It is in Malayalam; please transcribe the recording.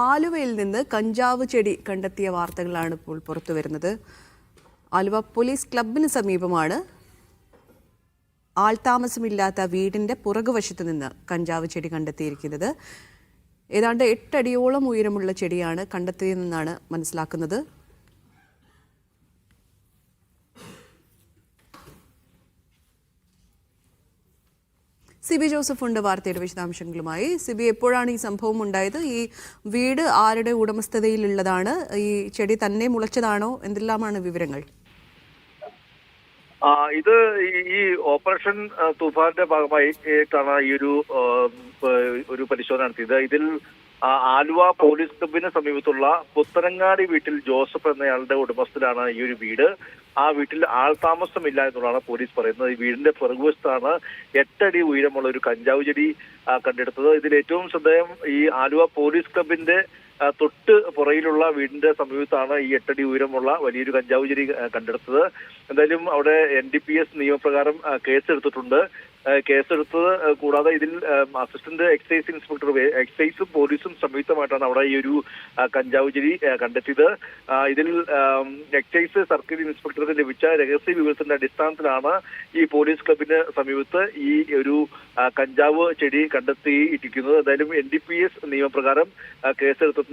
ആലുവയിൽ നിന്ന് കഞ്ചാവ് ചെടി കണ്ടെത്തിയ വാർത്തകളാണ് ഇപ്പോൾ പുറത്തുവരുന്നത്. ആലുവ പോലീസ് ക്ലബിന് സമീപമാണ് ആൾതാമസമില്ലാത്ത വീടിന്റെ പുറകുവശത്ത് നിന്ന് കഞ്ചാവ് ചെടി കണ്ടെത്തിയിരിക്കുന്നത്. ഏതാണ്ട് 8 അടിയോളം ഉയരമുള്ള ചെടിയാണ് കണ്ടെത്തിയതെന്നാണ് മനസ്സിലാക്കുന്നത്. സിബി ജോസഫ് ഉണ്ട് വാർത്തയുടെ വിശദാംശങ്ങളുമായി. സിബി, എപ്പോഴാണ് ഈ സംഭവം ഉണ്ടായത്? ഈ വീട് ആരുടെ ഉടമസ്ഥതയിലുള്ളതാണ്? ഈ ചെടി തന്നെ മുളച്ചതാണോ? എന്തെല്ലാമാണ് വിവരങ്ങൾ? ഇത് ഈ ഓപ്പറേഷൻ തൂഫാന്റെ ഭാഗമായിട്ടാണ് ഈ ഒരു പരിശോധന നടത്തിയത്. ഇതിൽ ആലുവ പോലീസ് ക്ലബിന് സമീപത്തുള്ള പുത്തനങ്ങാടി വീട്ടിൽ ജോസഫ് എന്നയാളുടെ ഉടമസ്ഥയിലാണ് ഈ ഒരു വീട്. ആ വീട്ടിൽ ആൾതാമസമില്ല എന്നുള്ളതാണ് പോലീസ് പറയുന്നത്. ഈ വീടിന്റെ പുറകുവശത്താണ് 8 അടി ഉയരമുള്ള ഒരു കഞ്ചാവ് ചെടി കണ്ടെടുത്തത്. ഇതിൽ ഏറ്റവും ശ്രദ്ധേയം ഈ ആലുവ പോലീസ് ക്ലബിന്റെ തൊട്ട് പുറയിലുള്ള വീടിന്റെ സമീപത്താണ് ഈ 8 അടി ഉയരമുള്ള വലിയൊരു കഞ്ചാവ് ചെടി കണ്ടെടുത്തത്. എന്തായാലും അവിടെ NDPS നിയമപ്രകാരം കേസെടുത്തിട്ടുണ്ട്. കേസെടുത്തത് കൂടാതെ ഇതിൽ അസിസ്റ്റന്റ് എക്സൈസ് ഇൻസ്പെക്ടർ, എക്സൈസും പോലീസും സംയുക്തമായിട്ടാണ് അവിടെ ഈ ഒരു കഞ്ചാവ് ചെടി കണ്ടെത്തിയത്. ഇതിൽ എക്സൈസ് സർക്കിൾ ഇൻസ്പെക്ടർക്ക് ലഭിച്ച രഹസ്യ വിവരത്തിന്റെ അടിസ്ഥാനത്തിലാണ് ഈ പോലീസ് ക്ലബിന് സമീപത്ത് ഈ ഒരു കഞ്ചാവ് ചെടി കണ്ടെത്തിയിരിക്കുന്നത്. എന്തായാലും NDPS നിയമപ്രകാരം കേസെടുത്തിട്ടുണ്ട്.